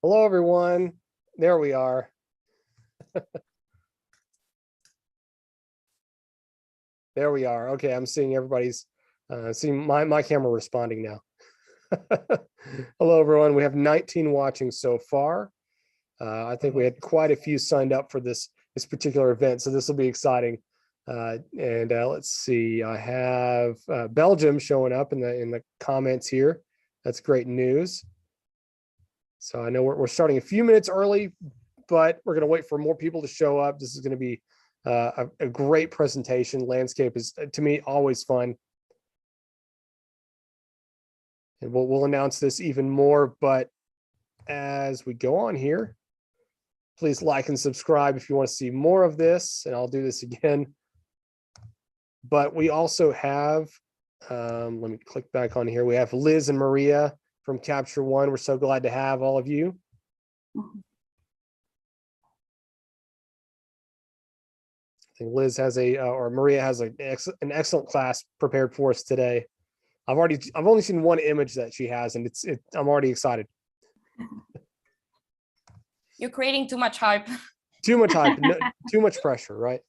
Hello, everyone. There we are. There we are. Okay, I'm seeing everybody's, seeing my camera responding now. Hello, everyone. We have 19 watching so far. I think we had quite a few signed up for this particular event, so this will be exciting. Let's see. I have Belgium showing up in the comments here. That's great news. So I know we're starting a few minutes early, but we're going to wait for more people to show up. This is going to be a great presentation. Landscape is, to me, always fun. And we'll announce this even more, but as we go on here, please like and subscribe if you want to see more of this, and I'll do this again. But we also have, let me click back on here. We have Liz and Maria from Capture One. We're so glad to have all of you. I think Liz has or Maria has an excellent class prepared for us today. I've only seen one image that she has, and I'm already excited. You're creating too much hype. Too much hype, no, too much pressure, right?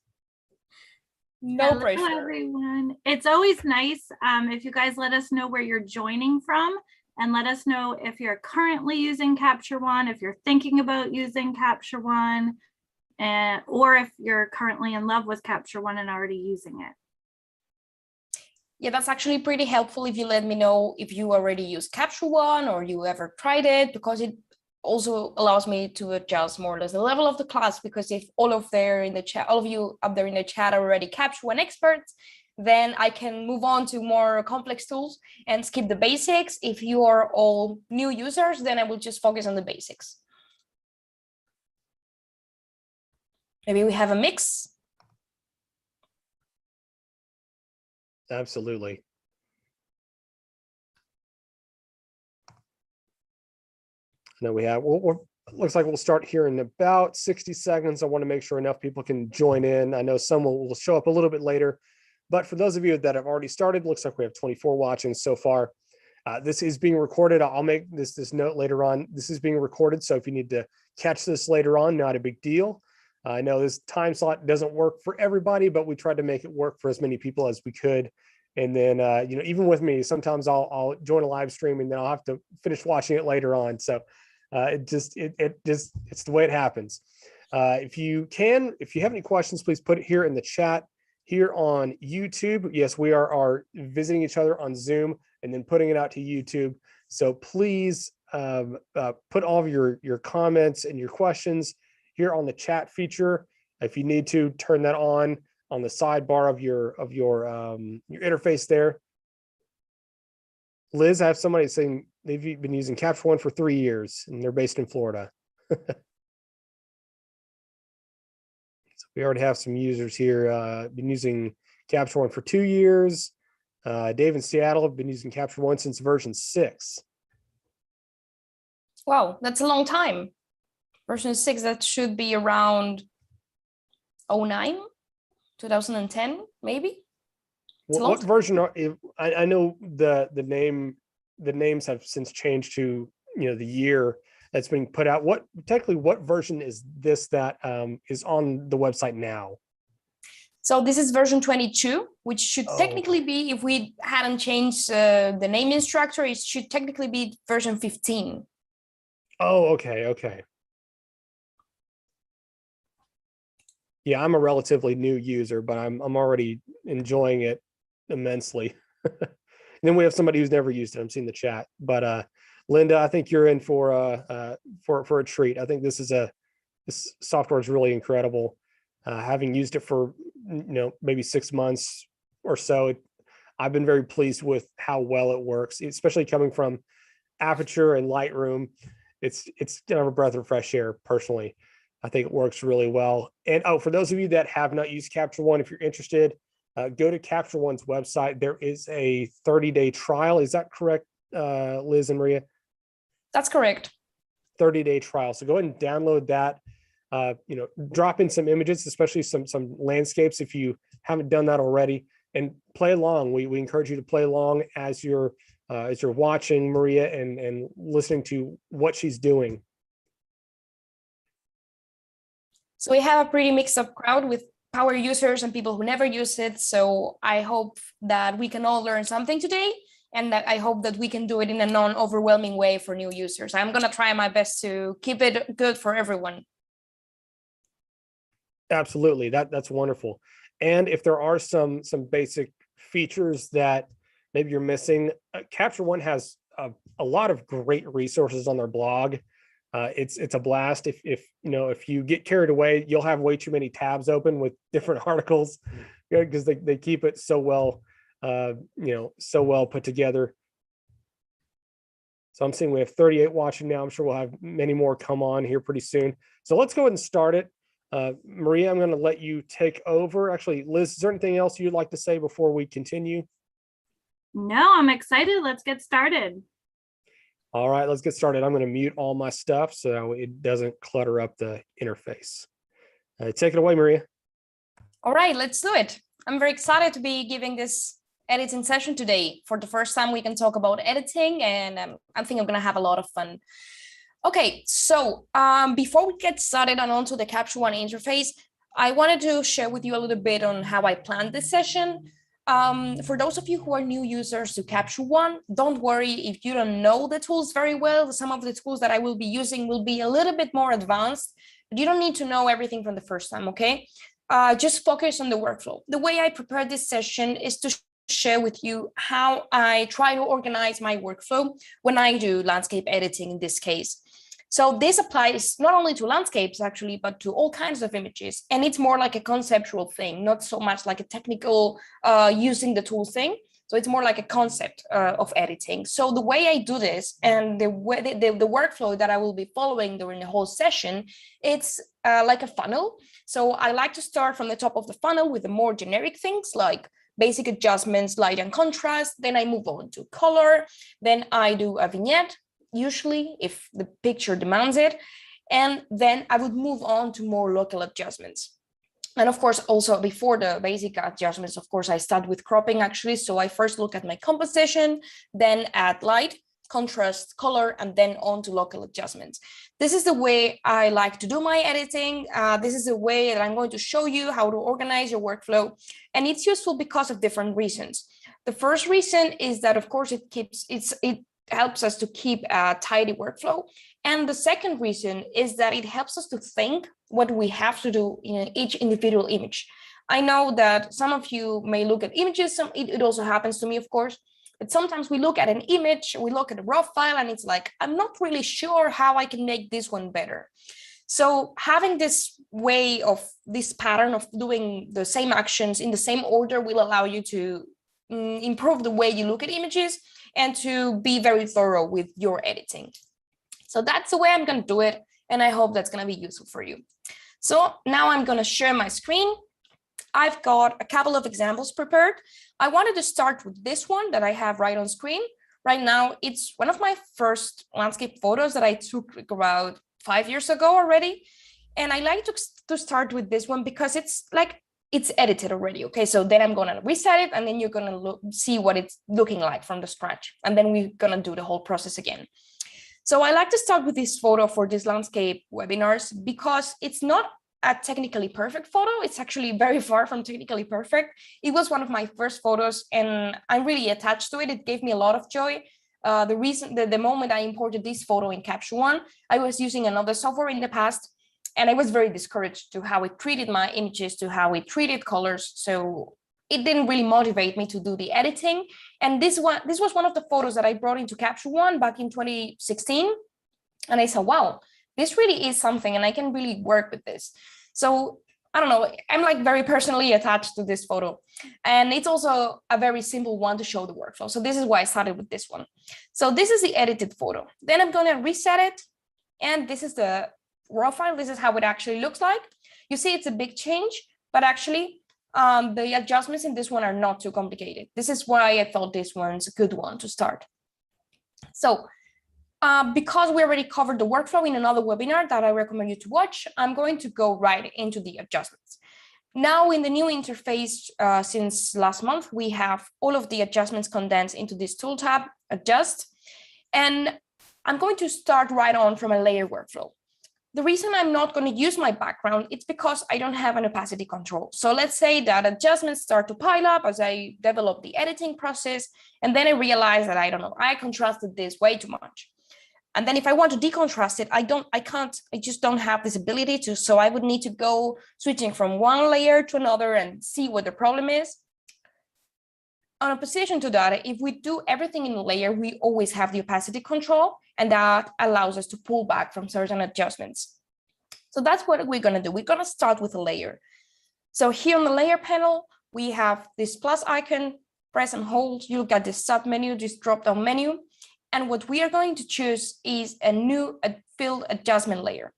No pressure. Hello, everyone. It's always nice if you guys let us know where you're joining from, and let us know if you're currently using Capture One, if you're thinking about using Capture One, or if you're currently in love with Capture One and already using it. Yeah, that's actually pretty helpful if you let me know if you already use Capture One or you ever tried it, because it also allows me to adjust more or less the level of the class. Because if all of you up there in the chat are already Capture One experts, then I can move on to more complex tools and skip the basics. If you are all new users, then I will just focus on the basics. Maybe we have a mix. Absolutely. No, we have. Looks like we'll start here in about 60 seconds. I want to make sure enough people can join in. I know some will show up a little bit later, but for those of you that have already started, looks like we have 24 watching so far. This is being recorded. I'll make this note later on. This is being recorded, so if you need to catch this later on, not a big deal. I know this time slot doesn't work for everybody, but we tried to make it work for as many people as we could. And then, even with me, sometimes I'll join a live stream and then I'll have to finish watching it later on. So it's the way it happens. If you have any questions, please put it here in the chat here on YouTube. Yes, we are visiting each other on Zoom and then putting it out to YouTube. So please put all of your comments and your questions here on the chat feature. If you need to turn that on the sidebar of your interface there. Liz, I have somebody saying they've been using Capture One for 3 years and they're based in Florida. So we already have some users here, been using Capture One for 2 years. Dave in Seattle have been using Capture One since version 6. Wow, that's a long time. Version 6, that should be around 09, 2010, maybe. What version are, I know the names have since changed to the year that's being put out. What version is this that is on the website now? So this is version 22, which should technically be, if we hadn't changed the naming structure, it should technically be version 15. Oh, okay. Yeah, I'm a relatively new user, but I'm already enjoying it immensely. And then we have somebody who's never used it. I'm seeing the chat, but Linda, I think you're in for a treat. I think this software is really incredible. Having used it for maybe 6 months or so, I've been very pleased with how well it works, especially coming from Aperture and Lightroom. It's kind of a breath of fresh air. Personally, I think it works really well. And for those of you that have not used Capture One, if you're interested, go to Capture One's website. There is a 30-day trial. Is that correct, Liz and Maria? That's correct. 30-day trial. So go ahead and download that. Drop in some images, especially some landscapes if you haven't done that already, and play along. We encourage you to play along as you're watching Maria and listening to what she's doing. So we have a pretty mixed up crowd with power users and people who never use it. So I hope that we can all learn something today, and that I hope that we can do it in a non-overwhelming way for new users. I'm going to try my best to keep it good for everyone. Absolutely. That's wonderful. And if there are some basic features that maybe you're missing, Capture One has a lot of great resources on their blog. It's a blast. If you get carried away, you'll have way too many tabs open with different articles, because they keep it so well, so well put together. So I'm seeing we have 38 watching now. I'm sure we'll have many more come on here pretty soon. So let's go ahead and start it. Maria, I'm going to let you take over. Actually, Liz, is there anything else you'd like to say before we continue? No, I'm excited. Let's get started. All right, let's get started. I'm going to mute all my stuff so it doesn't clutter up the interface. Take it away, Maria. All right, let's do it. I'm very excited to be giving this editing session today. For the first time, we can talk about editing, and I think I'm going to have a lot of fun. Okay, so before we get started and onto the Capture One interface, I wanted to share with you a little bit on how I planned this session. For those of you who are new users to Capture One, don't worry if you don't know the tools very well. Some of the tools that I will be using will be a little bit more advanced, but you don't need to know everything from the first time, okay? Just focus on the workflow. The way I prepared this session is to share with you how I try to organize my workflow when I do landscape editing in this case. So this applies not only to landscapes actually, but to all kinds of images. And it's more like a conceptual thing, not so much like a technical using the tool thing. So it's more like a concept of editing. So the way I do this and the workflow that I will be following during the whole session, it's like a funnel. So I like to start from the top of the funnel with the more generic things like basic adjustments, light and contrast. Then I move on to color. Then I do a vignette, usually if the picture demands it. And then I would move on to more local adjustments. And of course, also before the basic adjustments, of course, I start with cropping actually. So I first look at my composition, then add light, contrast, color, and then on to local adjustments. This is the way I like to do my editing. This is the way that I'm going to show you how to organize your workflow. And it's useful because of different reasons. The first reason is that, of course, it helps us to keep a tidy workflow. And the second reason is that it helps us to think what we have to do in each individual image. I know that some of you may look at images, it also happens to me, of course, but sometimes we look at an image, we look at a raw file, and it's like, I'm not really sure how I can make this one better. So having this way of this pattern of doing the same actions in the same order will allow you to improve the way you look at images and to be very thorough with your editing. So that's the way I'm going to do it, and I hope that's going to be useful for you. So now I'm going to share my screen. I've got a couple of examples prepared. I wanted to start with this one that I have right on screen. Right now, it's one of my first landscape photos that I took about 5 years ago already. And I like to start with this one because it's edited already. Okay, so then I'm going to reset it, and then you're going to see what it's looking like from the scratch. And then we're going to do the whole process again. So I like to start with this photo for these landscape webinars because it's not a technically perfect photo. It's actually very far from technically perfect. It was one of my first photos, and I'm really attached to it. It gave me a lot of joy. The moment I imported this photo in Capture One, I was using another software in the past, and I was very discouraged to how it treated my images, to how it treated colors. So it didn't really motivate me to do the editing. And this was one of the photos that I brought into Capture One back in 2016. And I said, wow, this really is something, and I can really work with this. So I don't know, I'm like very personally attached to this photo. And it's also a very simple one to show the workflow. So this is why I started with this one. So this is the edited photo. Then I'm going to reset it. And this is the raw file. This is how it actually looks like. You see, it's a big change, but actually the adjustments in this one are not too complicated. This is why I thought this one's a good one to start. So because we already covered the workflow in another webinar that I recommend you to watch, I'm going to go right into the adjustments. Now in the new interface, since last month, we have all of the adjustments condensed into this tool tab, adjust. And I'm going to start right on from a layer workflow. the reason I'm not going to use my background, it's because I don't have an opacity control. So let's say that adjustments start to pile up as I develop the editing process. And then I realize that, I don't know, I contrasted this way too much. And then if I want to decontrast it, I just don't have this ability to, so I would need to go switching from one layer to another and see what the problem is. On opposition to that, if we do everything in a layer, we always have the opacity control, and that allows us to pull back from certain adjustments. So that's what we're going to do. We're going to start with a layer. So here on the layer panel, we have this plus icon, press and hold. You look at this sub menu, this drop down menu. And what we are going to choose is a new field adjustment layer.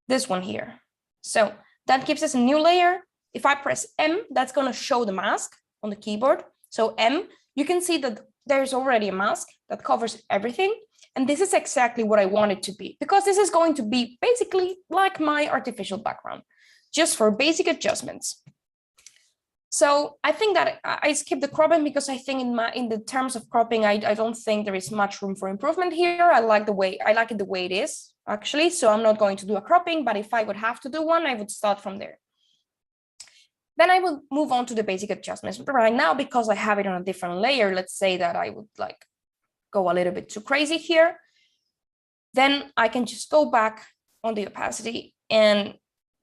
This one here. So that gives us a new layer. If I press M, that's going to show the mask on the keyboard. So M, you can see that there's already a mask that covers everything. And this is exactly what I want it to be, because this is going to be basically like my artificial background, just for basic adjustments. So I think that I skipped the cropping because I think in the terms of cropping, I don't think there is much room for improvement here. I like it the way it is, actually. So I'm not going to do a cropping, but if I would have to do one, I would start from there. Then I will move on to the basic adjustments. But right now, because I have it on a different layer, let's say that I would like go a little bit too crazy here. Then I can just go back on the opacity and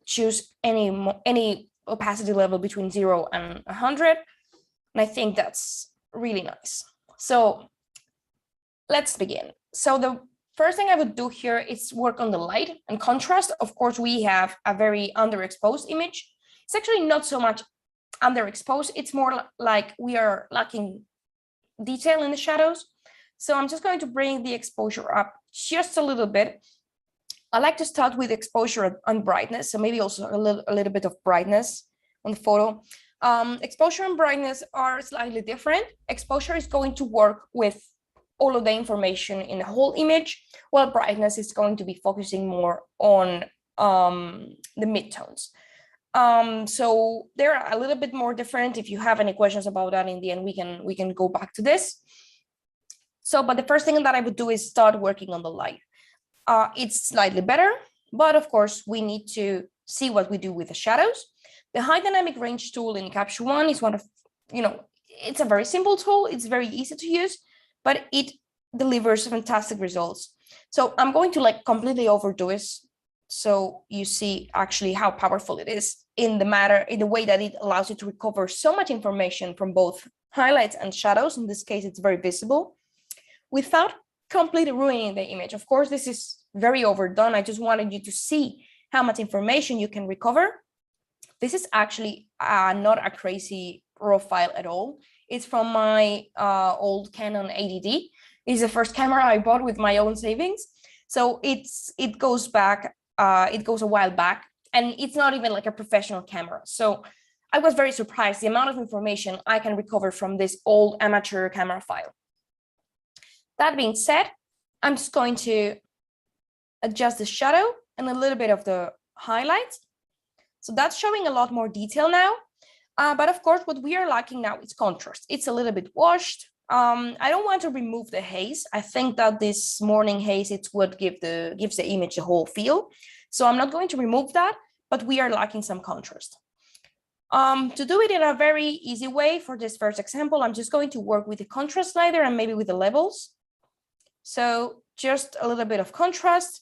choose any opacity level between 0 and 100. And I think that's really nice. So let's begin. So the first thing I would do here is work on the light and contrast. Of course, we have a very underexposed image. It's actually not so much underexposed. It's more like we are lacking detail in the shadows. So I'm just going to bring the exposure up just a little bit. I like to start with exposure and brightness. So maybe also a little bit of brightness on the photo. Exposure and brightness are slightly different. Exposure is going to work with all of the information in the whole image, while brightness is going to be focusing more on the midtones. So they're a little bit more different. If you have any questions about that in the end, we can go back to this. So, but the first thing that I would do is start working on the light. It's slightly better, but of course we need to see what we do with the shadows. The high dynamic range tool in Capture One is one of, it's a very simple tool. It's very easy to use, but it delivers fantastic results. So I'm going to like completely overdo it, so you see actually how powerful it is in the way that it allows you to recover so much information from both highlights and shadows. In this case, it's very visible without completely ruining the image. Of course, this is very overdone. I just wanted you to see how much information you can recover. This is actually not a crazy raw file at all. It's from my old Canon 80D. It's the first camera I bought with my own savings. So it goes back, it goes a while back, and it's not even like a professional camera. So I was very surprised the amount of information I can recover from this old amateur camera file. That being said, I'm just going to adjust the shadow and a little bit of the highlights. So that's showing a lot more detail now. But of course, what we are lacking now is contrast. It's a little bit washed. I don't want to remove the haze. I think that this morning haze, it's what gives the image a whole feel. So I'm not going to remove that, but we are lacking some contrast. To do it in a very easy way for this first example, I'm just going to work with the contrast slider and maybe with the levels. So just a little bit of contrast.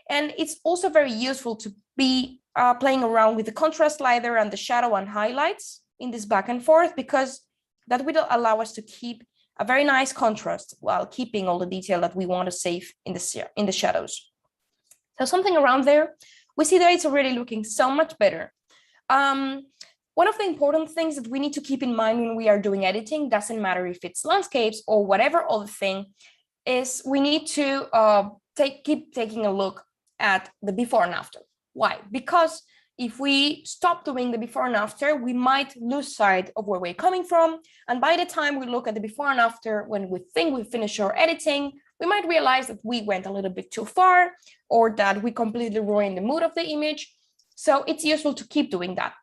And it's also very useful to be playing around with the contrast slider and the shadow and highlights in this back and forth, because that will allow us to keep a very nice contrast while keeping all the detail that we want to save in the shadows. So something around there, we see that it's already looking so much better. One of the important things that we need to keep in mind when we are doing editing, doesn't matter if it's landscapes or whatever other thing, is we need to keep taking a look at the before and after. Why? Because if we stop doing the before and after, we might lose sight of where we're coming from. And by the time we look at the before and after, when we think we finished our editing, we might realize that we went a little bit too far, or that we completely ruined the mood of the image. So it's useful to keep doing that.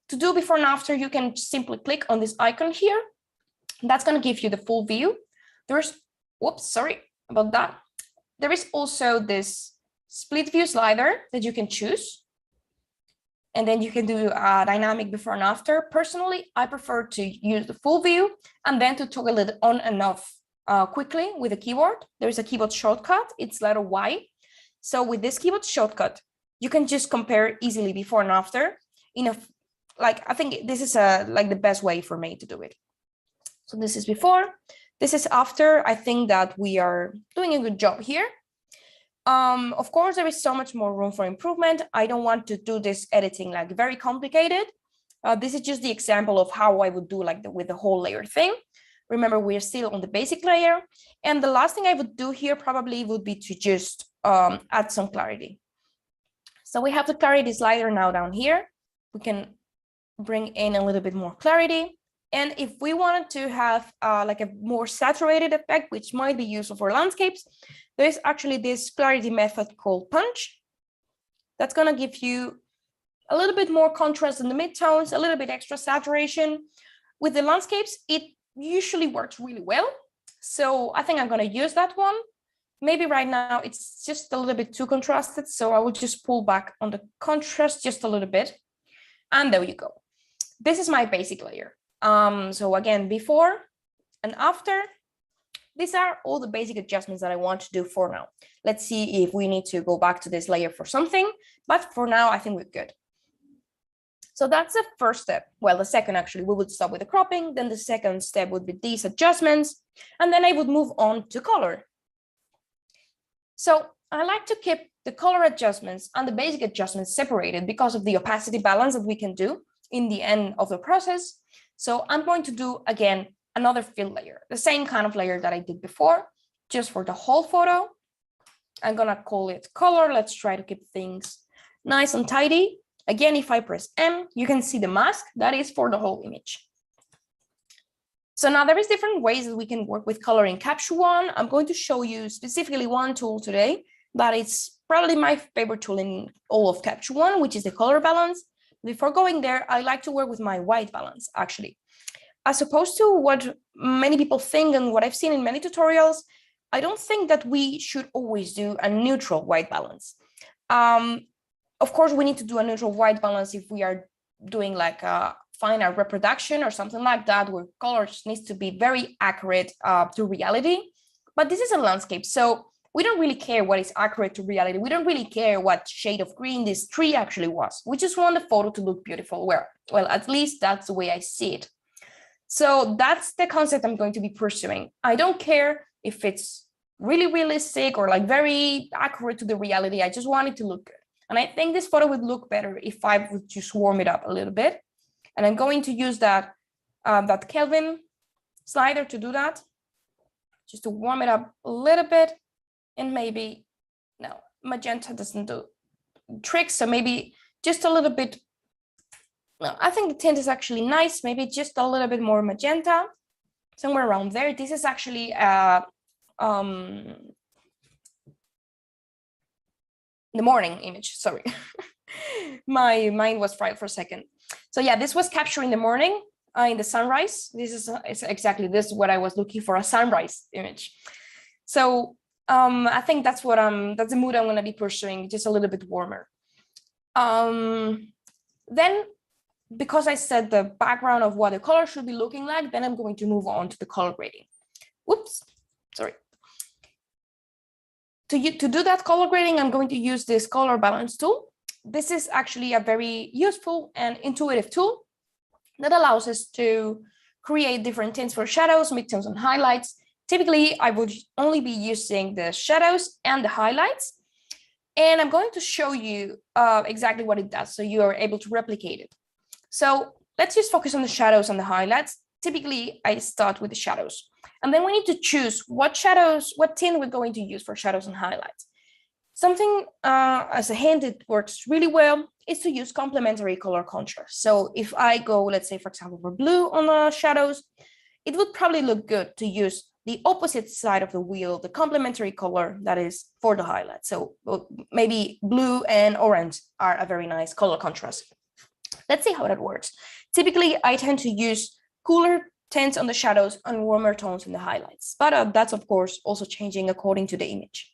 To do before and after, you can simply click on this icon here. That's going to give you the full view. There's, whoops, sorry about that. There is also this split view slider that you can choose. And then you can do a dynamic before and after. Personally, I prefer to use the full view and then to toggle it on and off quickly with a keyboard. There is a keyboard shortcut, it's letter Y. So with this keyboard shortcut, you can just compare easily before and after. I think this is like the best way for me to do it. So this is before, this is after. I think that we are doing a good job here. Of course, there is so much more room for improvement. I don't want to do this editing like very complicated. This is just the example of how I would do like with the whole layer thing. Remember, we're still on the basic layer. And the last thing I would do here probably would be to just add some clarity. So we have the clarity slider now down here. We can bring in a little bit more clarity. And if we wanted to have like a more saturated effect, which might be useful for landscapes, there's actually this clarity method called punch. That's going to give you a little bit more contrast in the midtones, a little bit extra saturation. With the landscapes, it usually works really well. So I think I'm going to use that one. Maybe right now it's just a little bit too contrasted. So I will just pull back on the contrast just a little bit. And there you go. This is my basic layer. So again, before and after, these are all the basic adjustments that I want to do for now. Let's see if we need to go back to this layer for something, but for now, I think we're good. So that's the first step. Well, the second, actually, we would start with the cropping. Then the second step would be these adjustments. And then I would move on to color. So I like to keep the color adjustments and the basic adjustments separated because of the opacity balance that we can do in the end of the process. So I'm going to do, again, another fill layer, the same kind of layer that I did before, just for the whole photo. I'm going to call it color. Let's try to keep things nice and tidy. Again, if I press M, you can see the mask that is for the whole image. So now there is different ways that we can work with color in Capture One. I'm going to show you specifically one tool today that is probably my favorite tool in all of Capture One, which is the color balance. Before going there, I like to work with my white balance, actually. As opposed to what many people think and what I've seen in many tutorials, I don't think that we should always do a neutral white balance. Of course, we need to do a neutral white balance if we are doing like a fine art reproduction or something like that, where colors needs to be very accurate to reality. But this is a landscape, so we don't really care what is accurate to reality. We don't really care what shade of green this tree actually was. We just want the photo to look beautiful. Well, at least that's the way I see it. So that's the concept I'm going to be pursuing. I don't care if it's really realistic or like very accurate to the reality. I just want it to look good. And I think this photo would look better if I would just warm it up a little bit. And I'm going to use that Kelvin slider to do that, just to warm it up a little bit. And maybe, no, magenta doesn't do tricks. So maybe just a little bit. No, I think the tint is actually nice. Maybe just a little bit more magenta, somewhere around there. This is actually the morning image, sorry. My mind was fried for a second. So yeah, this was captured in the morning in the sunrise. This is exactly this is what I was looking for, a sunrise image. So I think that's what that's the mood I'm going to be pursuing, just a little bit warmer. Then, because I said the background of what the color should be looking like, then I'm going to move on to the color grading. Whoops, sorry. To do that color grading, I'm going to use this color balance tool. This is actually a very useful and intuitive tool that allows us to create different tints for shadows, midtones, and highlights. Typically, I would only be using the shadows and the highlights. And I'm going to show you exactly what it does so you are able to replicate it. So let's just focus on the shadows and the highlights. Typically, I start with the shadows. And then we need to choose what shadows, what tint we're going to use for shadows and highlights. Something as a hint, it works really well, is to use complementary color contrast. So if I go, let's say, for example, for blue on the shadows, it would probably look good to use the opposite side of the wheel, the complementary color that is for the highlight. So maybe blue and orange are a very nice color contrast. Let's see how that works. Typically, I tend to use cooler tints on the shadows and warmer tones in the highlights. But that's, of course, also changing according to the image.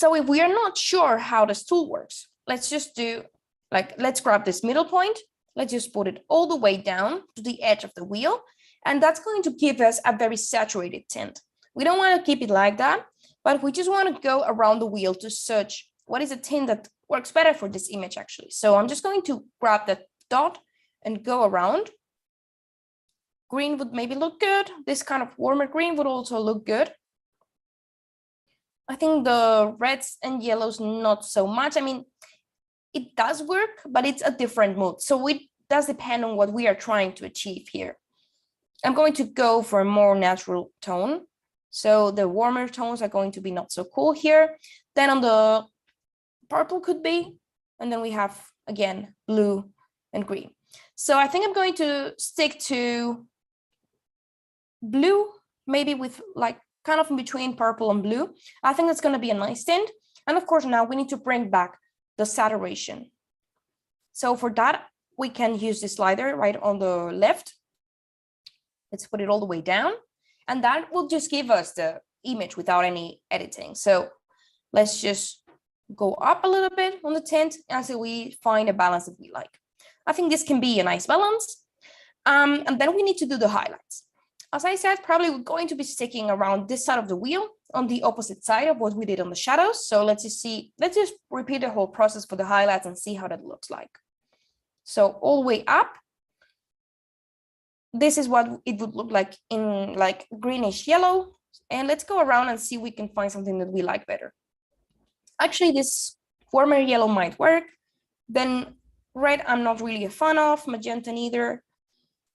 So if we are not sure how this tool works, let's just do let's grab this middle point. Let's just put it all the way down to the edge of the wheel. And that's going to give us a very saturated tint. We don't want to keep it like that, but we just want to go around the wheel to search what is a tint that works better for this image actually. So I'm just going to grab that dot and go around. Green would maybe look good. This kind of warmer green would also look good. I think the reds and yellows, not so much. I mean, it does work, but it's a different mood. So it does depend on what we are trying to achieve here. I'm going to go for a more natural tone. So the warmer tones are going to be not so cool here. Then on the purple could be, and then we have, again, blue and green. So I think I'm going to stick to blue, maybe with like kind of in between purple and blue. I think that's going to be a nice tint. And of course, now we need to bring back the saturation. So for that, we can use the slider right on the left. Let's put it all the way down. And that will just give us the image without any editing. So let's just go up a little bit on the tint until we find a balance that we like. I think this can be a nice balance. And then we need to do the highlights. As I said, probably we're going to be sticking around this side of the wheel on the opposite side of what we did on the shadows. So let's just repeat the whole process for the highlights and see how that looks like. So all the way up. This is what it would look like in like greenish yellow. And let's go around and see if we can find something that we like better. Actually, this warmer yellow might work. Then red, I'm not really a fan of, magenta neither.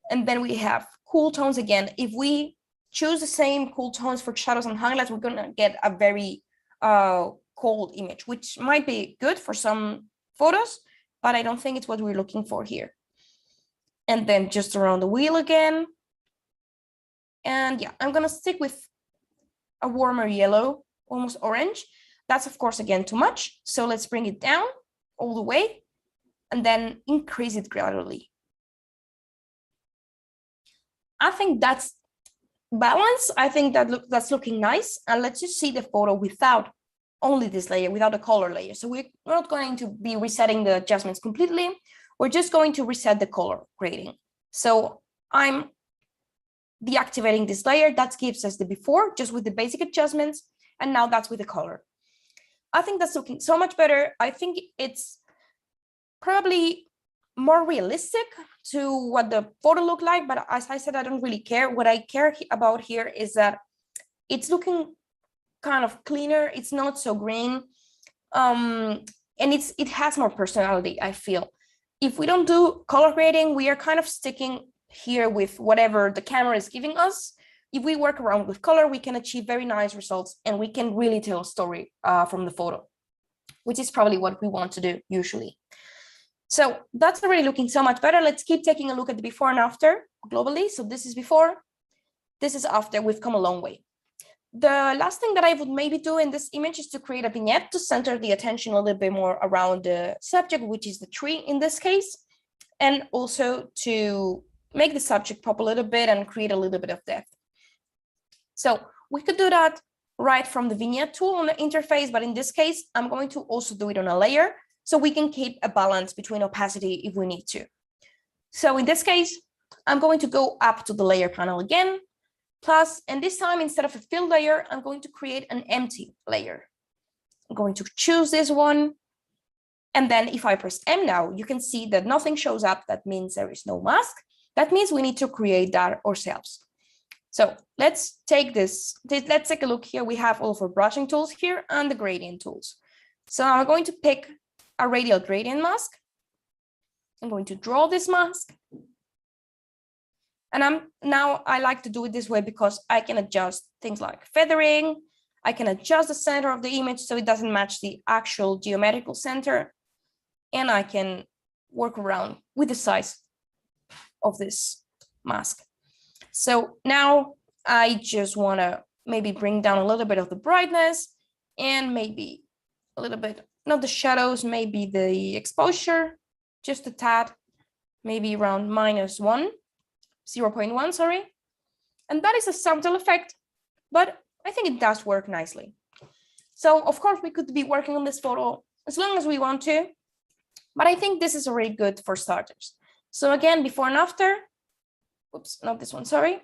And then we have cool tones again. If we choose the same cool tones for shadows and highlights, we're gonna get a very cold image, which might be good for some photos, but I don't think it's what we're looking for here. And then just around the wheel again. And yeah, I'm gonna stick with a warmer yellow, almost orange. That's of course, again, too much. So let's bring it down all the way and then increase it gradually. I think that's balance. I think that's looking nice. And let's just see the photo without only this layer, without the color layer. So we're not going to be resetting the adjustments completely. We're just going to reset the color grading. So I'm deactivating this layer. That gives us the before, just with the basic adjustments. And now that's with the color. I think that's looking so much better. I think it's probably more realistic to what the photo looked like. But as I said, I don't really care. What I care about here is that it's looking kind of cleaner. It's not so green. And it has more personality, I feel. If we don't do color grading, we are kind of sticking here with whatever the camera is giving us. If we work around with color, we can achieve very nice results and we can really tell a story from the photo, which is probably what we want to do usually. So that's already looking so much better. Let's keep taking a look at the before and after globally. So this is before, this is after. We've come a long way. The last thing that I would maybe do in this image is to create a vignette to center the attention a little bit more around the subject, which is the tree in this case, and also to make the subject pop a little bit and create a little bit of depth. So we could do that right from the vignette tool on the interface, but in this case, I'm going to also do it on a layer so we can keep a balance between opacity if we need to. So in this case, I'm going to go up to the layer panel again. Plus, and this time, instead of a fill layer, I'm going to create an empty layer. I'm going to choose this one. And then if I press M now, you can see that nothing shows up. That means there is no mask. That means we need to create that ourselves. So let's take this. Let's take a look here. We have all of our brushing tools here and the gradient tools. So I'm going to pick a radial gradient mask. I'm going to draw this mask. And now I like to do it this way because I can adjust things like feathering. I can adjust the center of the image so it doesn't match the actual geometrical center. And I can work around with the size of this mask. So now I just want to maybe bring down a little bit of the brightness and maybe a little bit, not the shadows, maybe the exposure, just a tad, maybe around -0.1, sorry. And that is a subtle effect, but I think it does work nicely. So of course we could be working on this photo as long as we want to, but I think this is already good for starters. So again, before and after, oops, not this one, sorry.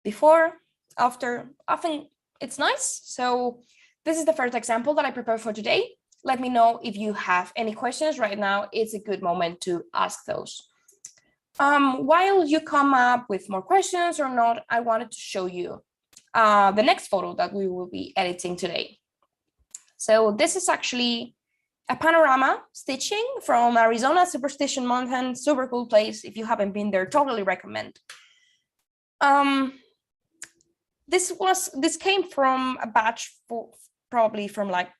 Before, after, I think it's nice. So this is the first example that I prepared for today. Let me know if you have any questions right now. It's a good moment to ask those. While you come up with more questions or not, I wanted to show you the next photo that we will be editing today. So this is actually a panorama stitching from Arizona, Superstition Mountain, super cool place. If you haven't been there, totally recommend. This came from a batch probably from like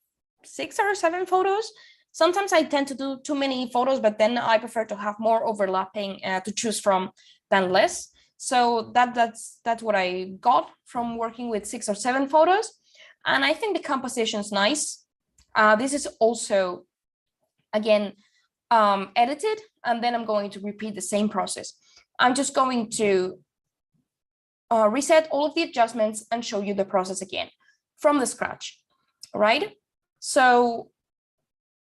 6 or 7 photos. Sometimes I tend to do too many photos, but then I prefer to have more overlapping to choose from than less. So that's what I got from working with 6 or 7 photos. And I think the composition is nice. This is also, again, edited, and then I'm going to repeat the same process. I'm just going to reset all of the adjustments and show you the process again from the scratch, right? So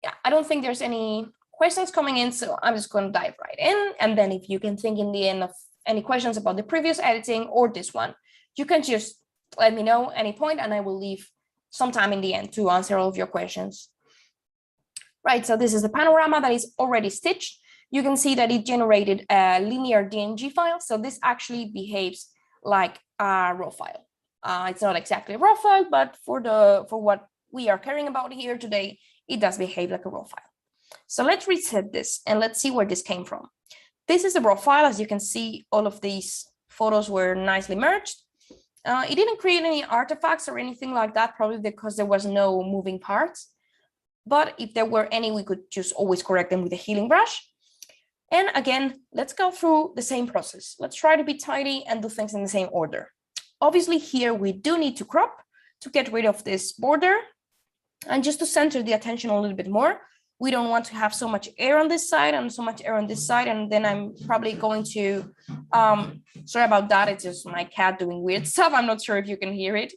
yeah, I don't think there's any questions coming in, so I'm just going to dive right in. And then if you can think in the end of any questions about the previous editing or this one, you can just let me know any point, and I will leave some time in the end to answer all of your questions. Right, so this is the panorama that is already stitched. You can see that it generated a linear DNG file. So this actually behaves like a raw file. It's not exactly a raw file, but for what we are caring about here today, it does behave like a raw file. So let's reset this and let's see where this came from. This is a raw file. As you can see, all of these photos were nicely merged. It didn't create any artifacts or anything like that, probably because there was no moving parts. But if there were any, we could just always correct them with a healing brush. And again, let's go through the same process. Let's try to be tidy and do things in the same order. Obviously, here we do need to crop to get rid of this border. And just to center the attention a little bit more, we don't want to have so much air on this side and so much air on this side. And then I'm probably going to, sorry about that. It's just my cat doing weird stuff. I'm not sure if you can hear it.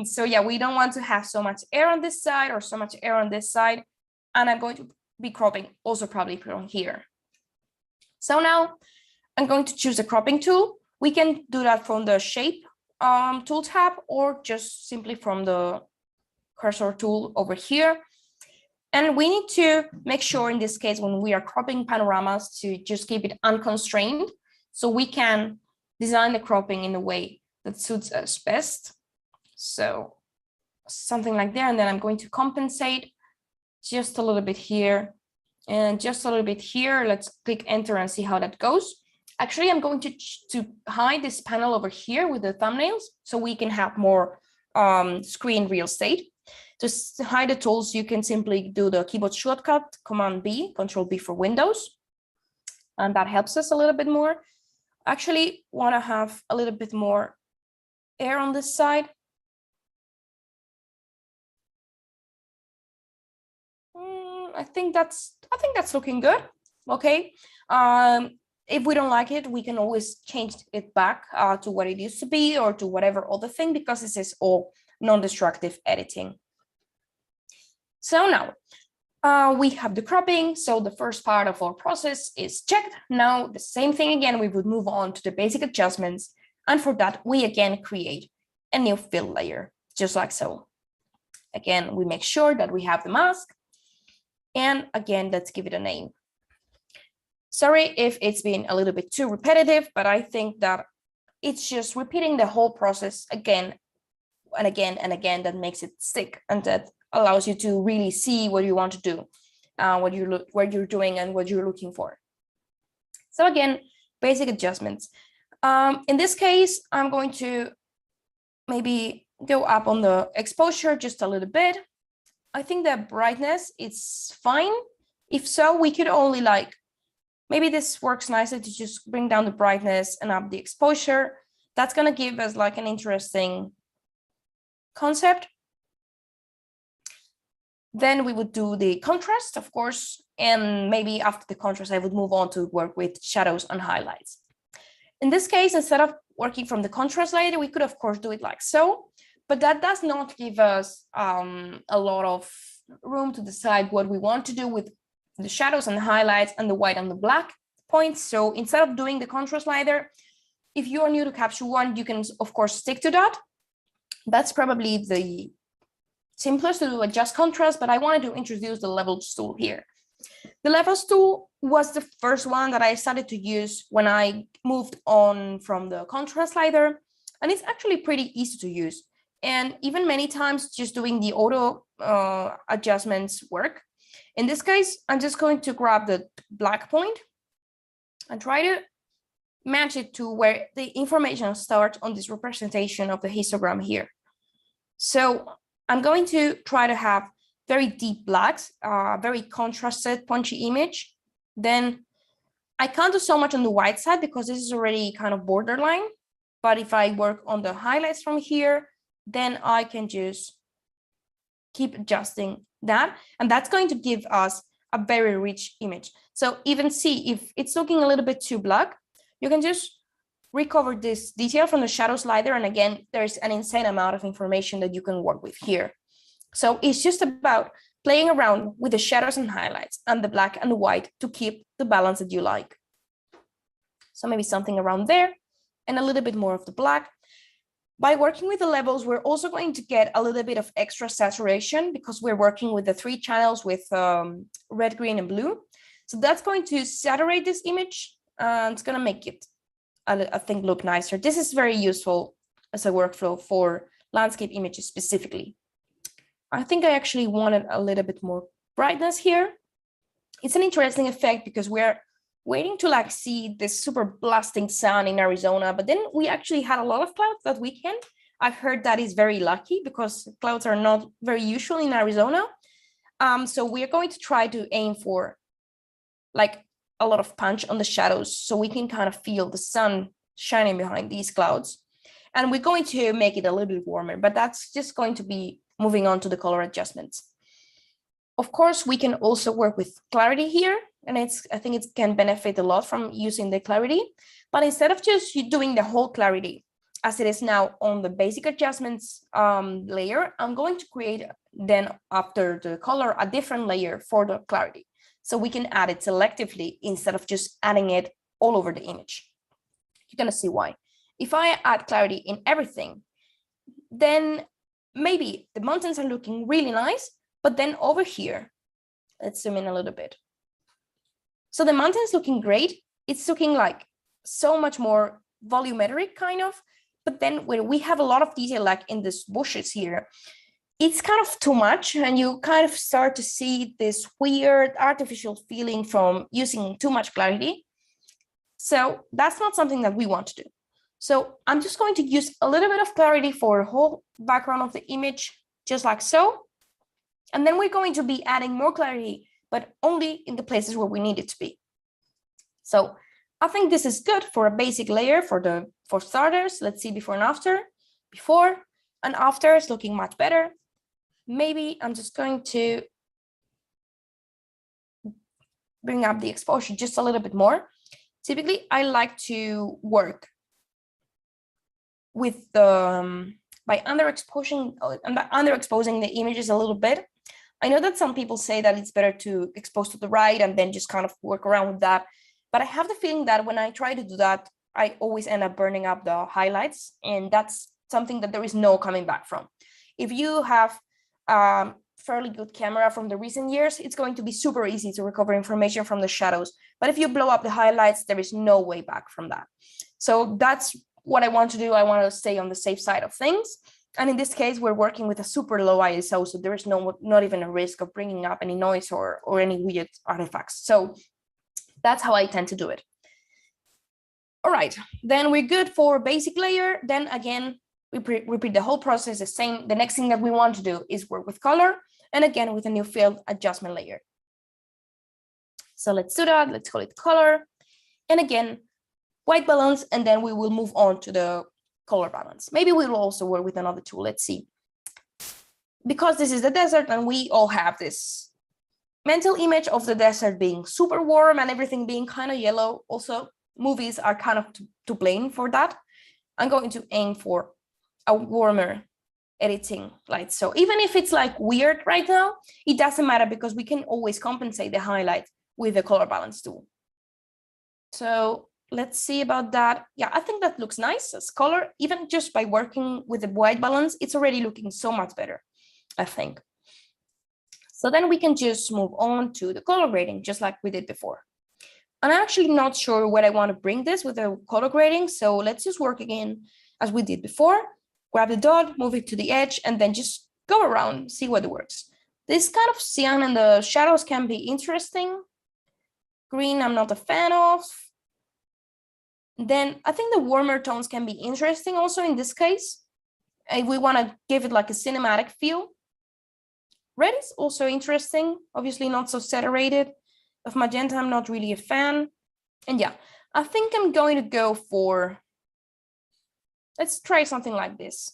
So yeah, we don't want to have so much air on this side or so much air on this side. And I'm going to be cropping also probably from here. So now I'm going to choose a cropping tool. We can do that from the shape tool tab or just simply from the cursor tool over here. And we need to make sure in this case, when we are cropping panoramas, to just keep it unconstrained so we can design the cropping in a way that suits us best. So something like there, and then I'm going to compensate just a little bit here and just a little bit here. Let's click enter and see how that goes. Actually, I'm going to hide this panel over here with the thumbnails so we can have more screen real estate. To hide the tools, you can simply do the keyboard shortcut, Command B, Control B for Windows. And that helps us a little bit more. Actually, want to have a little bit more air on this side. I think that's looking good. Okay. If we don't like it, we can always change it back to what it used to be or to whatever other thing, because this is all non-destructive editing. So now we have the cropping. So the first part of our process is checked. Now the same thing again, we would move on to the basic adjustments. And for that, we again create a new fill layer, just like so. Again, we make sure that we have the mask. And again, let's give it a name. Sorry if it's been a little bit too repetitive, but I think that it's just repeating the whole process again and again and again that makes it stick, and that allows you to really see what you want to do, what you're doing and what you're looking for. So again, basic adjustments. In this case, I'm going to maybe go up on the exposure just a little bit. I think the brightness is fine. If so, we could only maybe this works nicely to just bring down the brightness and up the exposure. That's going to give us like an interesting concept. Then we would do the contrast, of course, and maybe after the contrast, I would move on to work with shadows and highlights. In this case, instead of working from the contrast layer, we could, of course, do it like so. but that does not give us a lot of room to decide what we want to do with the shadows and the highlights and the white and the black points. So instead of doing the contrast slider, if you are new to Capture One, you can of course stick to that. That's probably the simplest to adjust contrast, but I wanted to introduce the levels tool here. The levels tool was the first one that I started to use when I moved on from the contrast slider, and it's actually pretty easy to use. And even many times just doing the auto adjustments work. In this case, I'm just going to grab the black point and try to match it to where the information starts on this representation of the histogram here. So I'm going to try to have very deep blacks, very contrasted, punchy image. Then I can't do so much on the white side because this is already kind of borderline. But if I work on the highlights from here, then I can just keep adjusting that. And that's going to give us a very rich image. So even see if it's looking a little bit too black, you can just recover this detail from the shadow slider. And again, there's an insane amount of information that you can work with here. So it's just about playing around with the shadows and highlights and the black and the white to keep the balance that you like. So maybe something around there and a little bit more of the black. By working with the levels, we're also going to get a little bit of extra saturation because we're working with the 3 channels with red, green, and blue. So that's going to saturate this image and it's going to make it, I think, look nicer. This is very useful as a workflow for landscape images specifically. I think I actually wanted a little bit more brightness here. It's an interesting effect because we're waiting to like see this super blasting sun in Arizona, but then we actually had a lot of clouds that weekend. I've heard that is very lucky because clouds are not very usual in Arizona. So we're going to try to aim for like a lot of punch on the shadows so we can kind of feel the sun shining behind these clouds. And we're going to make it a little bit warmer, but that's just going to be moving on to the color adjustments. Of course, we can also work with clarity here, and I think it can benefit a lot from using the clarity. But instead of just doing the whole clarity as it is now on the basic adjustments layer, I'm going to create then after the color a different layer for the clarity. So we can add it selectively instead of just adding it all over the image. You're gonna see why. If I add clarity in everything, then maybe the mountains are looking really nice, but then over here, let's zoom in a little bit. So the mountain's looking great. It's looking like so much more volumetric kind of, but then when we have a lot of detail like in these bushes here, it's kind of too much and you kind of start to see this weird artificial feeling from using too much clarity. So that's not something that we want to do. So I'm just going to use a little bit of clarity for the whole background of the image, just like so. And then we're going to be adding more clarity, but only in the places where we need it to be. So I think this is good for a basic layer for starters. Let's see before and after. Before and after is looking much better. Maybe I'm just going to bring up the exposure just a little bit more. Typically, I like to work with the by underexposing the images a little bit. I know that some people say that it's better to expose to the right and then just kind of work around with that. But I have the feeling that when I try to do that, I always end up burning up the highlights. And that's something that there is no coming back from. If you have fairly good camera from the recent years, it's going to be super easy to recover information from the shadows. But if you blow up the highlights, there is no way back from that. So that's what I want to do. I want to stay on the safe side of things. And in this case, we're working with a super low ISO, so there is not even a risk of bringing up any noise or any weird artifacts. So that's how I tend to do it. All right, then we're good for basic layer. Then again, we repeat the whole process the same. The next thing that we want to do is work with color, and again with a new field adjustment layer. So let's do that. Let's call it color, and again white balance, and then we will move on to the color balance. Maybe we'll also work with another tool. Let's see. Because this is the desert and we all have this mental image of the desert being super warm and everything being kind of yellow. Also, movies are kind of to blame for that. I'm going to aim for a warmer editing lights. So even if it's like weird right now, it doesn't matter because we can always compensate the highlight with the color balance tool. So let's see about that. Yeah, I think that looks nice as color. Even just by working with the white balance, it's already looking so much better, I think. So then we can just move on to the color grading, just like we did before. I'm actually not sure where I want to bring this with the color grading. So let's just work again as we did before. Grab the dot, move it to the edge, and then just go around, see what works. This kind of cyan and the shadows can be interesting. Green, I'm not a fan of. Then I think the warmer tones can be interesting also in this case, if we want to give it like a cinematic feel. Red is also interesting, obviously not so saturated. Of magenta, I'm not really a fan. And yeah, I think I'm going to go for, let's try something like this.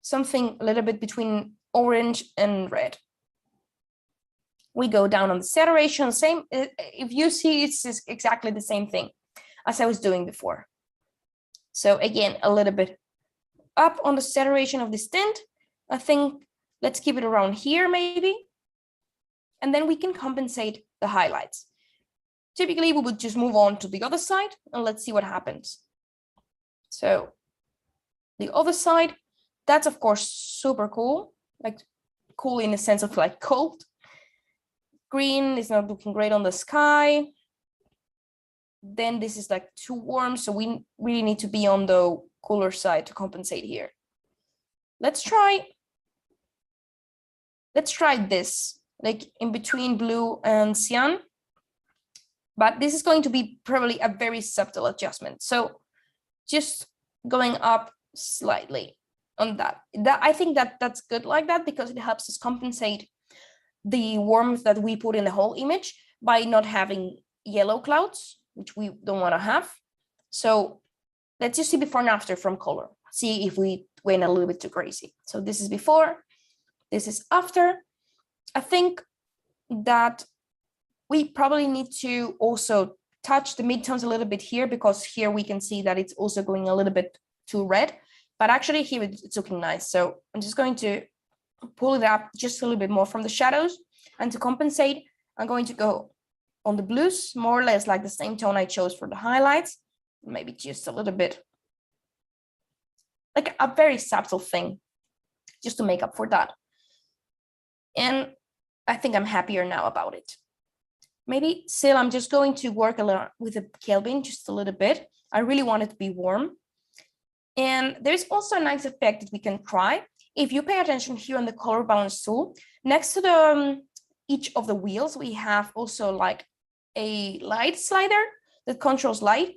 Something a little bit between orange and red. We go down on the saturation, same, if you see, it's exactly the same thing as I was doing before. So again, a little bit up on the saturation of this tint. I think let's keep it around here maybe. And then we can compensate the highlights. Typically, we would just move on to the other side and let's see what happens. So the other side, that's of course super cool, like cool in the sense of like cold. Green is not looking great on the sky. Then this is like too warm, so we really need to be on the cooler side to compensate here. Let's try this, like in between blue and cyan. But this is going to be probably a very subtle adjustment. So just going up slightly on that. I think that's good like that because it helps us compensate the warmth that we put in the whole image by not having yellow clouds, which we don't want to have. So let's just see before and after from color. See if we went a little bit too crazy. So this is before, this is after. I think that we probably need to also touch the midtones a little bit here because here we can see that it's also going a little bit too red, but actually here it's looking nice. So I'm just going to pull it up just a little bit more from the shadows, and to compensate, I'm going to go on the blues, more or less like the same tone I chose for the highlights, maybe just a little bit, like a very subtle thing, just to make up for that. And I think I'm happier now about it. Maybe still, I'm just going to work a lot with the Kelvin just a little bit. I really want it to be warm. And there's also a nice effect that we can try. If you pay attention here on the color balance tool, next to the each of the wheels, we have also like a light slider that controls light.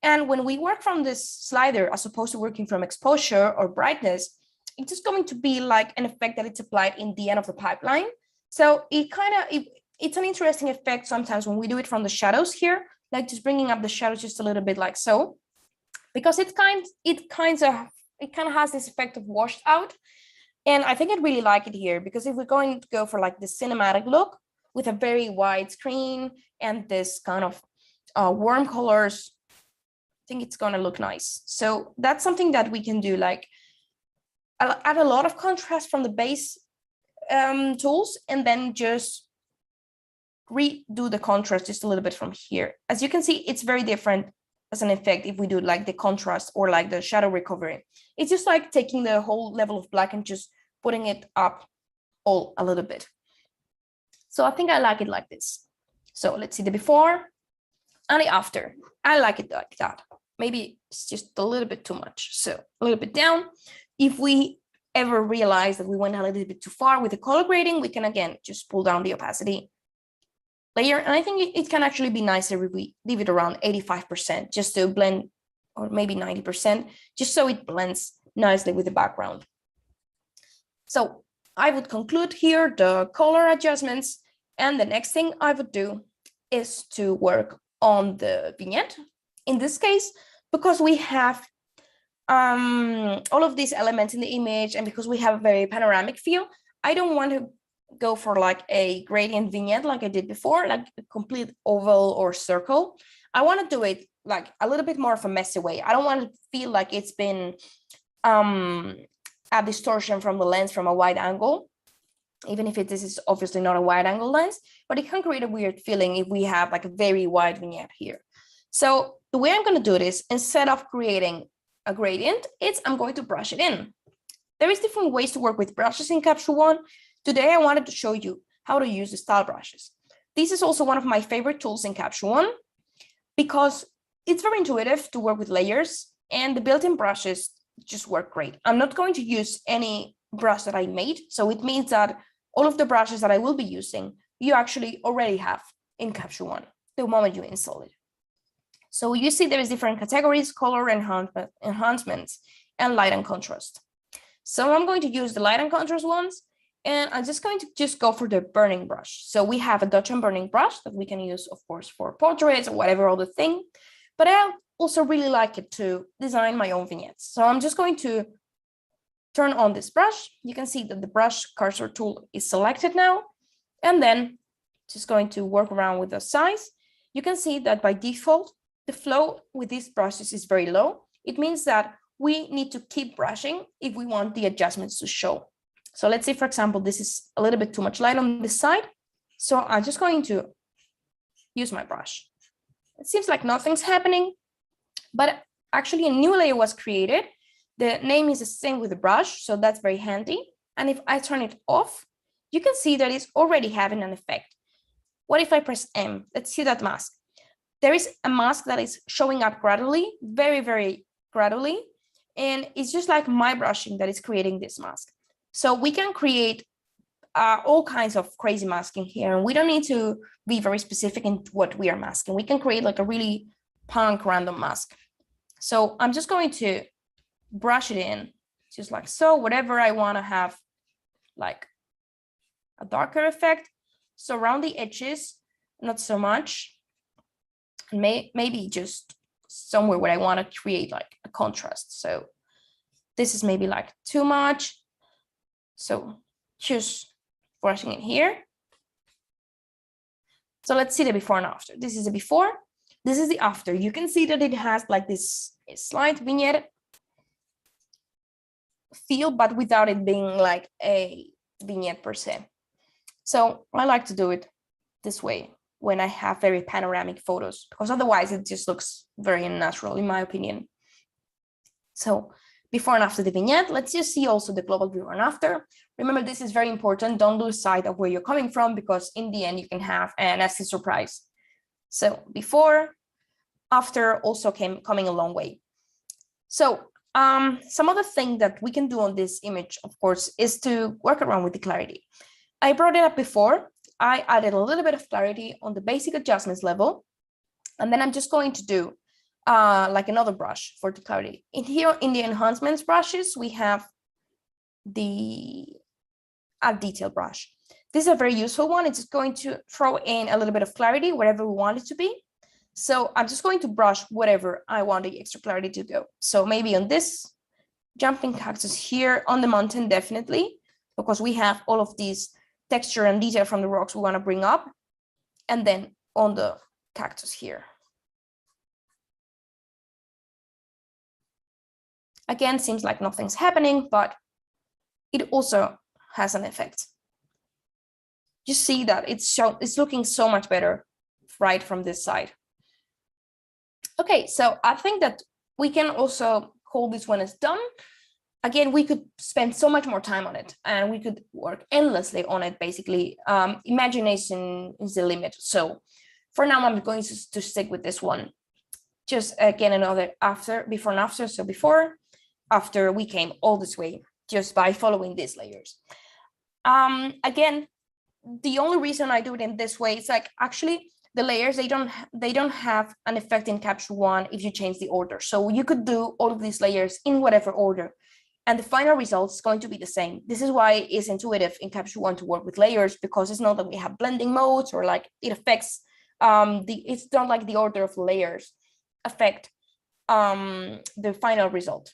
And when we work from this slider, as opposed to working from exposure or brightness, it's just going to be like an effect that it's applied in the end of the pipeline. So it's an interesting effect sometimes when we do it from the shadows here, like just bringing up the shadows just a little bit like so, because it kind of has this effect of washed out. And I think I'd really like it here because if we're going to go for like the cinematic look with a very wide screen and this kind of warm colors, I think it's going to look nice. So that's something that we can do, like add a lot of contrast from the base tools and then just redo the contrast just a little bit from here. As you can see, it's very different as an effect if we do like the contrast or like the shadow recovery. It's just like taking the whole level of black and just putting it up all a little bit. So I think I like it like this. So let's see the before and the after. I like it like that. Maybe it's just a little bit too much. So a little bit down. If we ever realize that we went a little bit too far with the color grading, we can again just pull down the opacity layer. And I think it can actually be nicer if we leave it around 85% just to blend, or maybe 90%, just so it blends nicely with the background. So I would conclude here the color adjustments. And the next thing I would do is to work on the vignette. In this case, because we have all of these elements in the image and because we have a very panoramic feel, I don't want to go for like a gradient vignette like I did before, like a complete oval or circle. I want to do it like a little bit more of a messy way. I don't want to feel like it's been a distortion from the lens from a wide angle, even if this is obviously not a wide angle lens, but it can create a weird feeling if we have like a very wide vignette here. So the way I'm going to do this, instead of creating a gradient, I'm going to brush it in. There is different ways to work with brushes in Capture One. Today, I wanted to show you how to use the style brushes. This is also one of my favorite tools in Capture One because it's very intuitive to work with layers, and the built-in brushes just work great. I'm not going to use any brush that I made, so it means that all of the brushes that I will be using, you actually already have in Capture One the moment you install it. So you see there is different categories: color, enhancements, and light and contrast. So I'm going to use the light and contrast ones, and I'm just going to go for the burning brush. So we have a Dutch and burning brush that we can use, of course, for portraits or whatever other thing, but I also really like it to design my own vignettes. So I'm just going to turn on this brush. You can see that the brush cursor tool is selected now, and then just going to work around with the size. You can see that by default, the flow with these brushes is very low. It means that we need to keep brushing if we want the adjustments to show. So let's say, for example, this is a little bit too much light on this side. So I'm just going to use my brush. It seems like nothing's happening, but actually a new layer was created. The name is the same with the brush, so that's very handy. And if I turn it off, you can see that it's already having an effect. What if I press M? Let's see that mask. There is a mask that is showing up gradually, very, very gradually. And it's just like my brushing that is creating this mask. So we can create all kinds of crazy masking here. And we don't need to be very specific in what we are masking. We can create like a really punk random mask. So I'm just going to brush it in, just like so, whatever I want to have, like a darker effect. So around the edges, not so much. And maybe just somewhere where I want to create like a contrast. So this is maybe like too much. So just brushing it here. So let's see the before and after. This is the before. This is the after. You can see that it has like this slight vignette feel, but without it being like a vignette per se. So I like to do it this way when I have very panoramic photos, because otherwise it just looks very unnatural, in my opinion. So before and after the vignette, let's just see also the global before and after. Remember, this is very important. Don't lose sight of where you're coming from, because in the end, you can have a nasty surprise. So before, after also coming a long way. So some other thing that we can do on this image, of course, is to work around with the clarity. I brought it up before. I added a little bit of clarity on the basic adjustments level. And then I'm just going to do like another brush for the clarity. In here, in the enhancements brushes, we have the add detail brush. This is a very useful one. It's just going to throw in a little bit of clarity wherever we want it to be. So I'm just going to brush whatever I want the extra clarity to go. So maybe on this jumping cactus here, on the mountain, definitely, because we have all of these texture and detail from the rocks we want to bring up. And then on the cactus here. Again, seems like nothing's happening, but it also has an effect. You see that it's looking so much better right from this side. Okay, so I think that we can also call this one as done. Again, we could spend so much more time on it, and we could work endlessly on it, basically. Imagination is the limit. So for now, I'm going to stick with this one. Just again, another before and after. So before, after, we came all this way just by following these layers. Again, the only reason I do it in this way is like, actually, the layers, they don't have an effect in Capture One if you change the order. So you could do all of these layers in whatever order, and the final result is going to be the same. This is why it's intuitive in Capture One to work with layers, because it's not that we have blending modes or like it affects it's not like the order of layers affect the final result.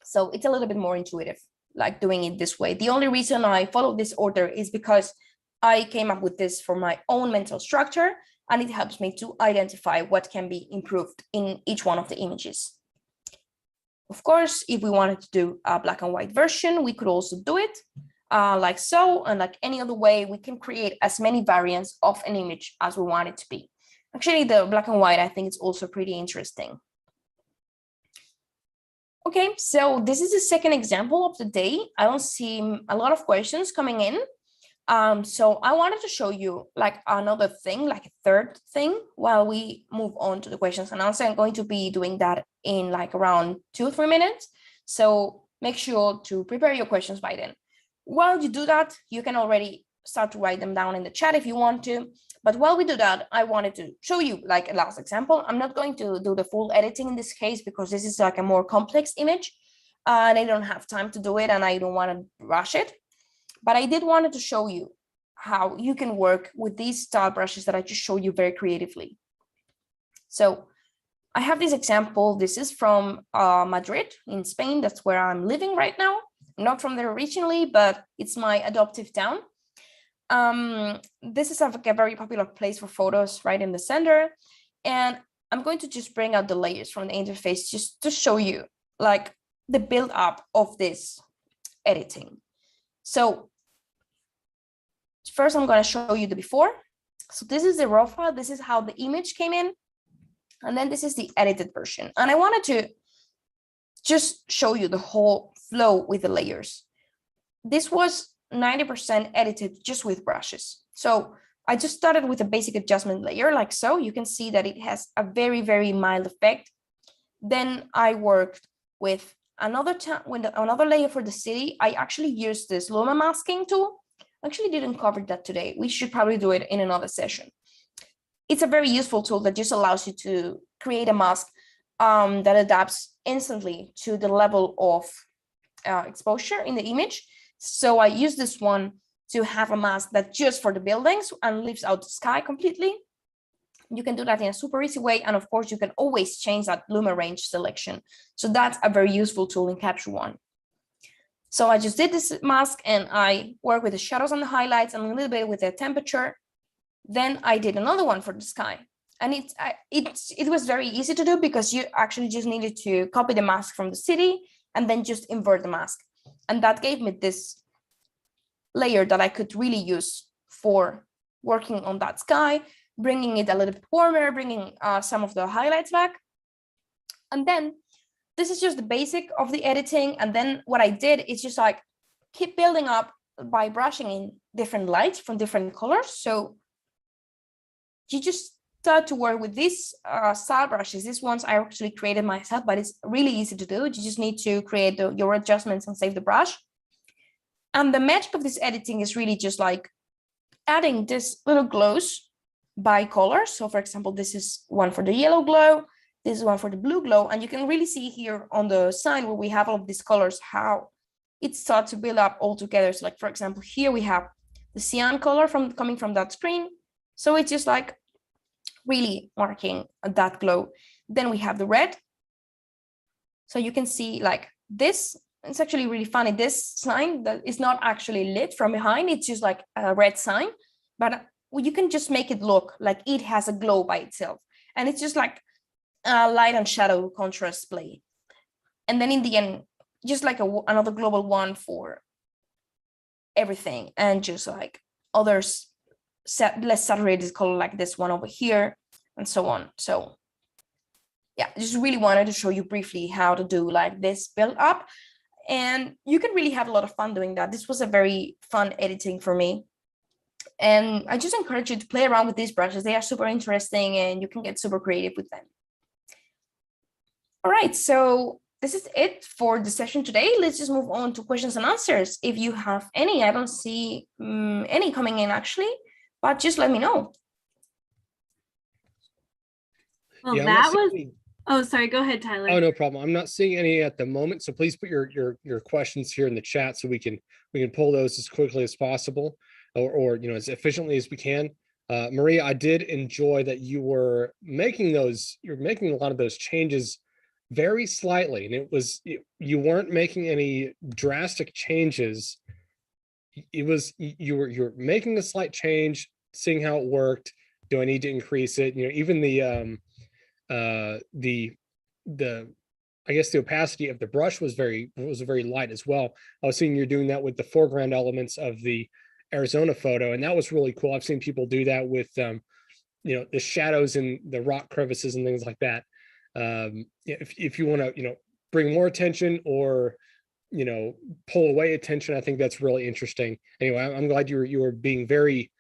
So it's a little bit more intuitive, like doing it this way. The only reason I follow this order is because I came up with this for my own mental structure, and it helps me to identify what can be improved in each one of the images. Of course, if we wanted to do a black and white version, we could also do it like so, and like any other way, we can create as many variants of an image as we want it to be. Actually, the black and white, I think it's also pretty interesting. Okay, so this is the second example of the day. I don't see a lot of questions coming in. So I wanted to show you like another thing, like a third thing, while we move on to the questions and answer. I'm going to be doing that in like around 2 or 3 minutes. So make sure to prepare your questions by then. While you do that, you can already start to write them down in the chat if you want to. But while we do that, I wanted to show you like a last example. I'm not going to do the full editing in this case because this is like a more complex image and I don't have time to do it and I don't want to rush it. But I did wanted to show you how you can work with these style brushes that I just showed you very creatively. So I have this example. This is from Madrid in Spain. That's where I'm living right now. I'm not from there originally, but it's my adoptive town. This is a very popular place for photos right in the center. And I'm going to just bring out the layers from the interface just to show you like the build up of this editing. So first I'm going to show you the before. So this is the raw file. This is how the image came in. And then this is the edited version. And I wanted to just show you the whole flow with the layers. This was 90% edited just with brushes. So I just started with a basic adjustment layer like so. You can see that it has a very, very mild effect. Then I worked with another layer for the city. I actually used this Luma masking tool. Actually didn't cover that today. We should probably do it in another session. It's a very useful tool that just allows you to create a mask that adapts instantly to the level of exposure in the image. So I use this one to have a mask that just for the buildings and leaves out the sky completely. You can do that in a super easy way. And of course, you can always change that Luma range selection. So that's a very useful tool in Capture One. So I just did this mask and I work with the shadows and the highlights and a little bit with the temperature. Then I did another one for the sky. And it was very easy to do because you actually just needed to copy the mask from the city and then just invert the mask. And that gave me this layer that I could really use for working on that sky, bringing it a little bit warmer, bringing some of the highlights back. And then this is just the basic of the editing. And then what I did is just like keep building up by brushing in different lights from different colors. So you just start to work with these style brushes. These ones I actually created myself, but it's really easy to do. You just need to create your adjustments and save the brush. And the magic of this editing is really just like adding this little glows by color. So for example, this is one for the yellow glow, this is one for the blue glow. And you can really see here on the sign where we have all of these colors, how it starts to build up all together. So like, for example, here we have the cyan color coming from that screen. So it's just like really marking that glow. Then we have the red. So you can see like this, it's actually really funny. This sign that is not actually lit from behind. It's just like a red sign, but you can just make it look like it has a glow by itself. And it's just like a light and shadow contrast play. And then in the end, just like another global one for everything. And just like others less saturated color like this one over here and so on. So yeah, just really wanted to show you briefly how to do like this build up. And you can really have a lot of fun doing that. This was a very fun editing for me. And I just encourage you to play around with these brushes. They are super interesting and you can get super creative with them. All right, so this is it for the session today. Let's just move on to questions and answers. If you have any, I don't see any coming in actually, but just let me know. Well, Yeah, that was, oh, sorry, go ahead, Tyler. Oh, no problem. I'm not seeing any at the moment. So please put your questions here in the chat so we can pull those as quickly as possible or you know, as efficiently as we can. Maria, I did enjoy that you're making a lot of those changes very slightly, and you weren't making any drastic changes. It was you're making a slight change, seeing how it worked. Do I need to increase it? You know, even the I guess the opacity of the brush was very light as well. I was seeing you're doing that with the foreground elements of the Arizona photo, and that was really cool. I've seen people do that with the shadows in the rock crevices and things like that. If you want to bring more attention or pull away attention, I think that's really interesting. Anyway, I'm glad you were being very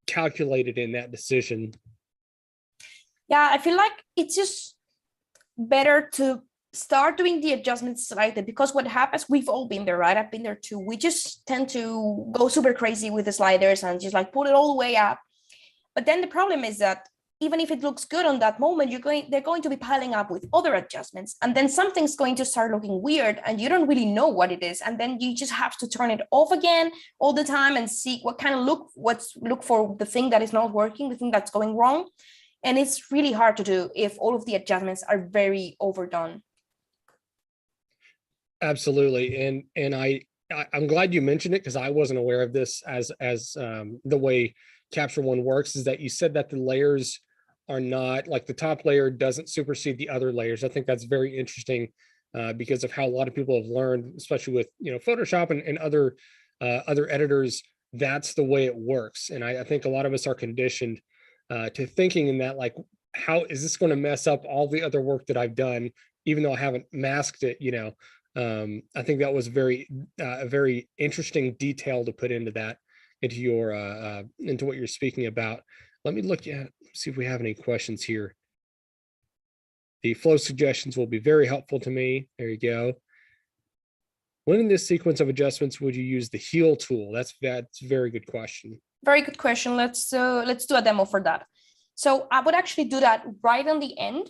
calculated in that decision. Yeah, I feel like it's just better to start doing the adjustments slightly, because what happens, we've all been there, right? I've been there too. We just tend to go super crazy with the sliders and just like pull it all the way up. But then the problem is that even if it looks good on that moment, they're going to be piling up with other adjustments, and then something's going to start looking weird and you don't really know what it is. And then you just have to turn it off again all the time and see what kind of look for the thing that is not working, the thing that's going wrong. And it's really hard to do if all of the adjustments are very overdone. Absolutely. And I'm glad you mentioned it, because I wasn't aware of this as the way Capture One works, is that you said that the layers are not like the top layer doesn't supersede the other layers. I think that's very interesting because of how a lot of people have learned, especially with Photoshop and other editors. That's the way it works. And I think a lot of us are conditioned to thinking in that, like, how is this going to mess up all the other work that I've done, even though I haven't masked it, I think that was a very interesting detail to put into that, into what you're speaking about. Let me see if we have any questions here. The flow suggestions will be very helpful to me. There you go. When in this sequence of adjustments would you use the heal tool? That's a very good question. Very good question. Let's do a demo for that. So I would actually do that right on the end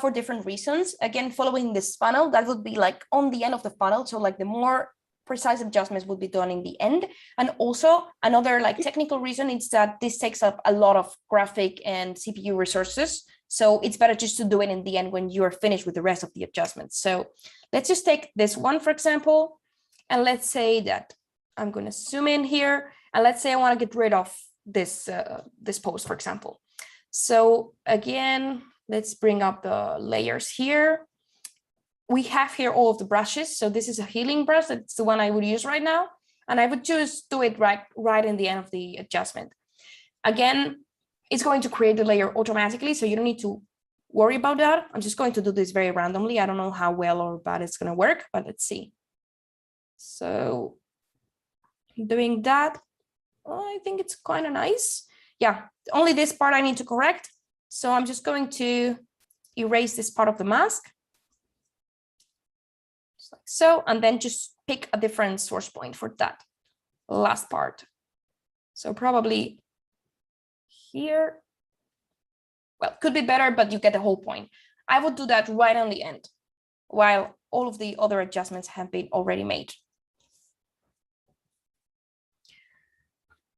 for different reasons. Again, following this funnel, that would be like on the end of the funnel. So like the more precise adjustments would be done in the end. And also another like technical reason is that this takes up a lot of graphic and CPU resources. So it's better just to do it in the end when you are finished with the rest of the adjustments. So let's just take this one, for example, and let's say that I'm going to zoom in here. And let's say I want to get rid of this pose, for example. So again, let's bring up the layers here. We have here all of the brushes. So this is a healing brush. That's the one I would use right now. And I would just do it right in the end of the adjustment. Again, it's going to create the layer automatically, so you don't need to worry about that. I'm just going to do this very randomly. I don't know how well or bad it's going to work, but let's see. So doing that, I think it's kind of nice. Yeah, only this part I need to correct. So I'm just going to erase this part of the mask. Just like so, and then just pick a different source point for that last part. So probably here. Well, could be better, but you get the whole point. I would do that right on the end, while all of the other adjustments have been already made.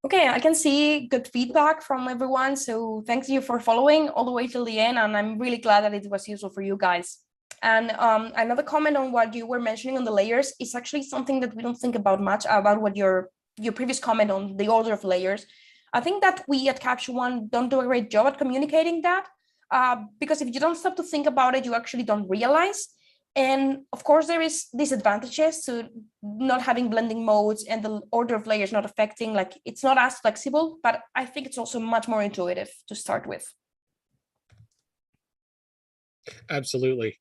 Okay, I can see good feedback from everyone. So thanks you for following all the way till the end. And I'm really glad that it was useful for you guys. And another comment on what you were mentioning on the layers is actually something that we don't think about much, about what your previous comment on the order of layers. I think that we at Capture One don't do a great job at communicating that because if you don't stop to think about it, you actually don't realize. And of course, there is disadvantages to not having blending modes and the order of layers not affecting, like it's not as flexible, but I think it's also much more intuitive to start with. Absolutely.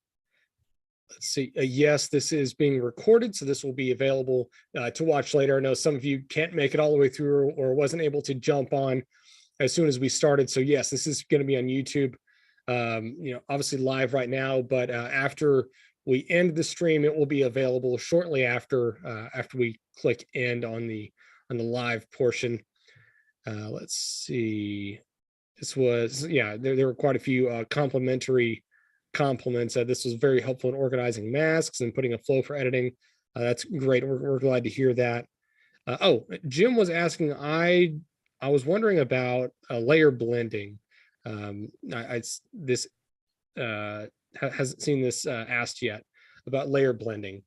Let's see. Yes, this is being recorded, so this will be available to watch later. I know some of you can't make it all the way through or wasn't able to jump on as soon as we started. So yes, this is going to be on YouTube, obviously live right now, but after we end the stream, it will be available shortly after we click end on the live portion. Let's see. This was, yeah, there were quite a few complimentary compliments. This was very helpful in organizing masks and putting a flow for editing. That's great. We're glad to hear that. Oh, Jim was asking, I was wondering about layer blending. Hasn't seen this asked yet about layer blending.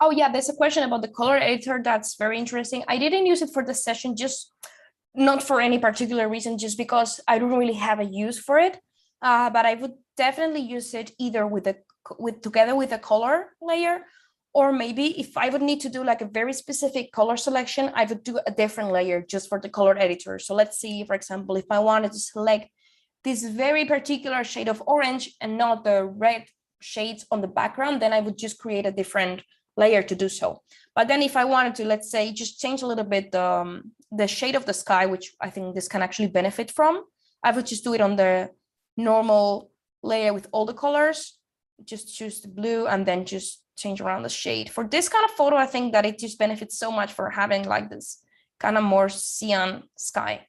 Oh yeah, there's a question about the color editor. That's very interesting. I didn't use it for the session, just not for any particular reason, just because I don't really have a use for it. but I would definitely use it either together with a color layer, or maybe if I would need to do like a very specific color selection, I would do a different layer just for the color editor. So let's see, for example, if I wanted to select this very particular shade of orange and not the red shades on the background, then I would just create a different layer to do so. But then if I wanted to, let's say, just change a little bit the shade of the sky, which I think this can actually benefit from, I would just do it on the normal layer with all the colors, just choose the blue and then just change around the shade. For this kind of photo, I think that it just benefits so much for having like this kind of more cyan sky.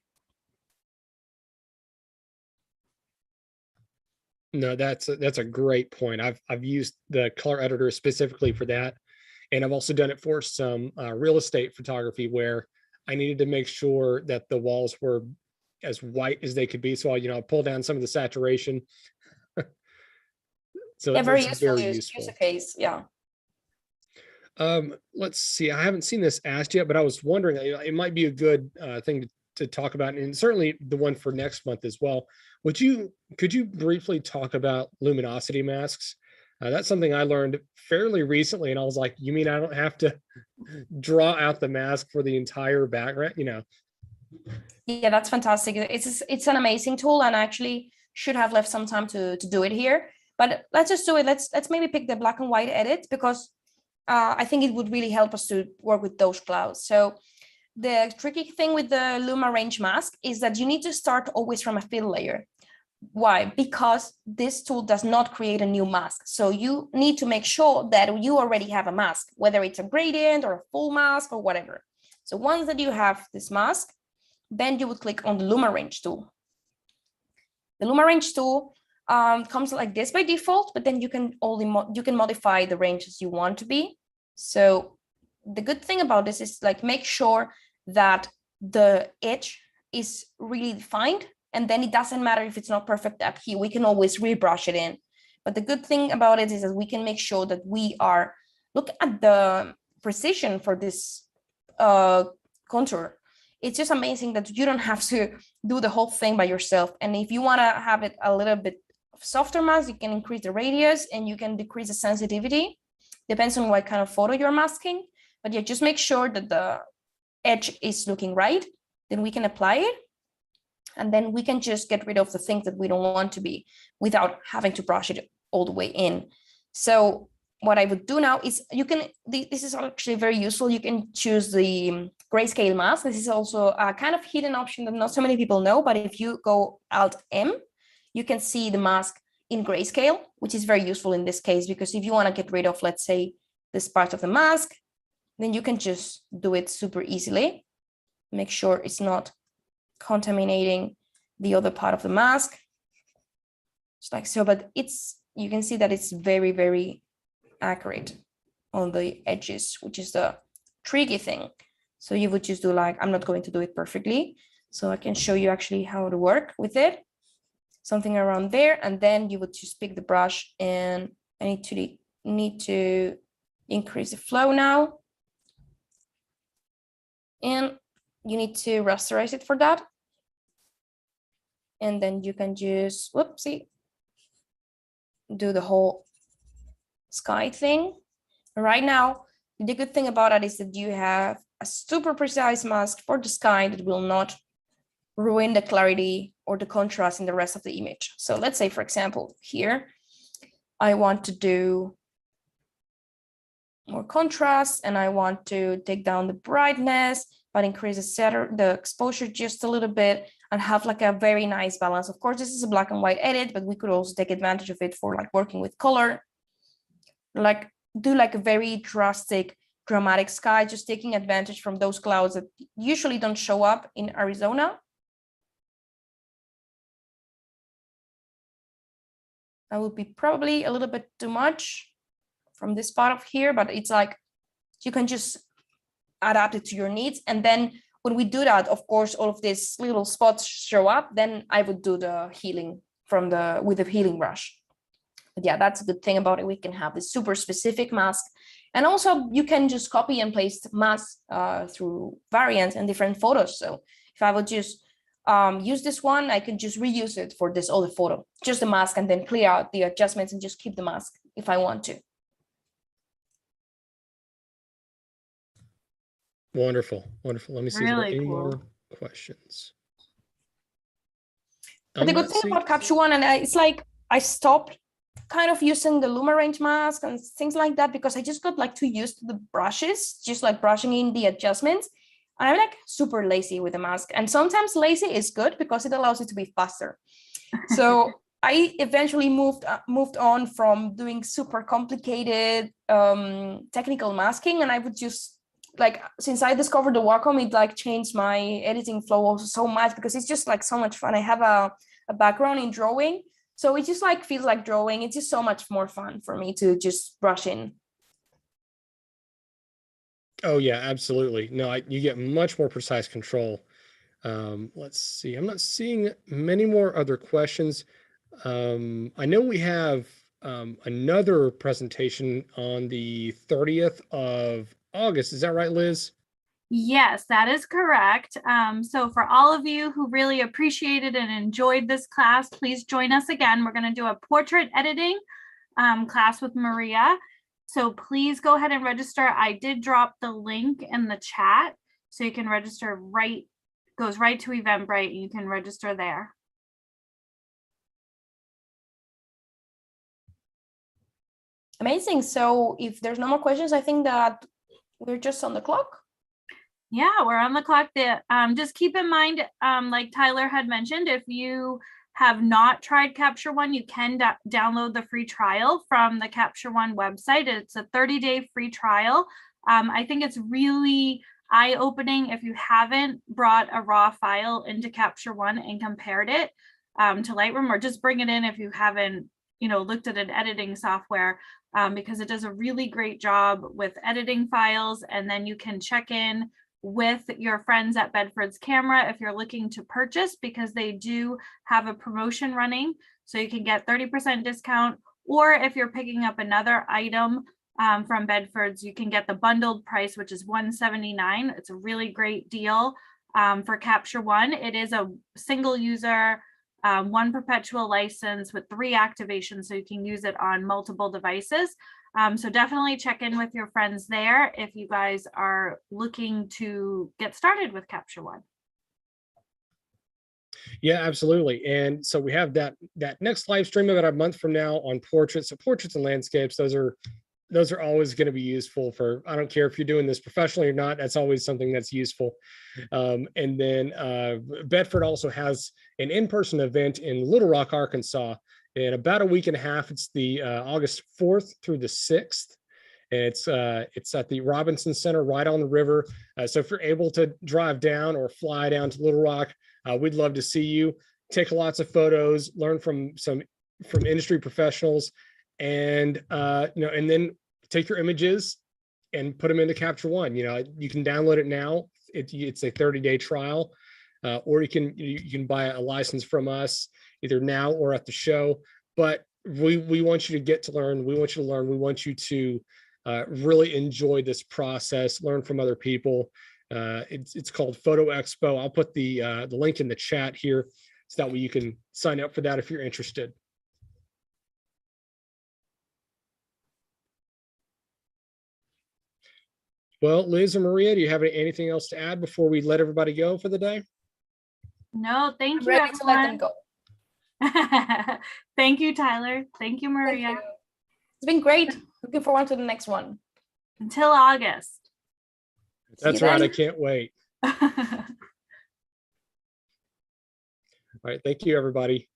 No, that's a great point. I've used the color editor specifically for that. And I've also done it for some real estate photography where I needed to make sure that the walls were as white as they could be. So I pull down some of the saturation. So yeah, very that's useful very use useful. case. Yeah. Let's see. I haven't seen this asked yet, but I was wondering, it might be a good thing to talk about, and certainly the one for next month as well. Could you briefly talk about luminosity masks? That's something I learned fairly recently, and I was like, you mean I don't have to draw out the mask for the entire background? Yeah, that's fantastic. It's an amazing tool, and I actually should have left some time to do it here. But let's just do it. Let's maybe pick the black and white edit, because I think it would really help us to work with those clouds. So the tricky thing with the Luma range mask is that you need to start always from a fill layer. Why? Because this tool does not create a new mask. So you need to make sure that you already have a mask, whether it's a gradient or a full mask or whatever. So once that you have this mask, then you would click on the Luma range tool. The Luma range tool comes like this by default, but then you can modify the ranges you want to be. So the good thing about this is like make sure that the edge is really defined, and then it doesn't matter if it's not perfect up here, we can always rebrush it in. But the good thing about it is that we can make sure that we are, look at the precision for this contour. It's just amazing that you don't have to do the whole thing by yourself. And if you want to have it a little bit softer mask, you can increase the radius and you can decrease the sensitivity. Depends on what kind of photo you're masking. But yeah, just make sure that the edge is looking right. Then we can apply it. And then we can just get rid of the things that we don't want to be without having to brush it all the way in. So what I would do now is this is actually very useful. You can choose the Grayscale Mask. This is also a kind of hidden option that not so many people know, but if you go Alt-M, you can see the mask in grayscale, which is very useful in this case, because if you want to get rid of, let's say, this part of the mask, then you can just do it super easily. Make sure it's not contaminating the other part of the mask. Just like so, but you can see that it's very, very accurate on the edges, which is the tricky thing. So you would just do like, I'm not going to do it perfectly, so I can show you actually how to work with it. Something around there, and then you would just pick the brush, and I need to increase the flow now. And you need to rasterize it for that. And then you can just, whoopsie, do the whole sky thing. Right now, the good thing about it is that you have a super precise mask for the sky that will not ruin the clarity or the contrast in the rest of the image. So let's say, for example, here, I want to do more contrast and I want to take down the brightness, but increase the exposure just a little bit and have like a very nice balance. Of course, this is a black and white edit, but we could also take advantage of it for like working with color, like do like a very dramatic sky, just taking advantage from those clouds that usually don't show up in Arizona. That would be probably a little bit too much from this part of here, but it's like you can just adapt it to your needs. And then when we do that, of course, all of these little spots show up, then I would do the healing with the healing brush. But yeah, that's a good thing about it. We can have this super specific mask. And also you can just copy and paste masks through variants and different photos. So if I would just use this one, I can just reuse it for this other photo, just the mask, and then clear out the adjustments and just keep the mask if I want to. Wonderful, wonderful. Let me see if there are Really any cool. more questions. But the good thing about Capture One, and it's like I stopped kind of using the Luma range mask and things like that because I just got like too used to the brushes, just like brushing in the adjustments. And I'm like super lazy with the mask. And sometimes lazy is good because it allows it to be faster. So I eventually moved on from doing super complicated technical masking, and I would just like, since I discovered the Wacom, it like changed my editing flow so much because it's just like so much fun. I have a background in drawing, so it just like feels like drawing. It's just so much more fun for me to just brush in. Oh yeah, absolutely. No, you get much more precise control. Let's see. I'm not seeing many more other questions. I know we have another presentation on the 30th of August. Is that right, Liz? Yes, that is correct. So for all of you who really appreciated and enjoyed this class, please join us again. We're going to do a portrait editing class with Maria. So please go ahead and register. I did drop the link in the chat, so you can register goes right to Eventbrite, and you can register there. Amazing. So if there's no more questions, I think that we're just on the clock. Yeah, we're on the clock. Just keep in mind, like Tyler had mentioned, if you have not tried Capture One, you can download the free trial from the Capture One website. It's a 30-day free trial. I think it's really eye-opening if you haven't brought a raw file into Capture One and compared it to Lightroom, or just bring it in if you haven't, looked at an editing software, because it does a really great job with editing files. And then you can check in with your friends at Bedford's Camera if you're looking to purchase, because they do have a promotion running, so you can get 30% discount. Or if you're picking up another item from Bedford's, you can get the bundled price, which is $179. It's a really great deal for Capture One. It is a single user, one perpetual license with 3 activations, so you can use it on multiple devices. So definitely check in with your friends there if you guys are looking to get started with Capture One. Yeah, absolutely. And so we have that next live stream about a month from now on portraits. So portraits and landscapes, those are always going to be useful for, I don't care if you're doing this professionally or not, that's always something that's useful. And then Bedford also has an in-person event in Little Rock, Arkansas, in about a week and a half. It's the August 4th through the 6th. And it's at the Robinson Center right on the river. So if you're able to drive down or fly down to Little Rock, we'd love to see you. Take lots of photos, learn from industry professionals, and and then take your images and put them into Capture One. You can download it now. It's a 30-day trial, or you can buy a license from us either now or at the show. But we want you to get to learn. We want you to learn. We want you to really enjoy this process. Learn from other people. It's called Photo Expo. I'll put the link in the chat here, so that way you can sign up for that if you're interested. Well, Liz or Maria, do you have anything else to add before we let everybody go for the day? No, thank you, Ready to let them everyone. go. Thank you, Tyler. Thank you, Thank Maria. you. It's been great. Looking forward to the next one. Until August. That's right. I can't wait. All right. Thank you, everybody.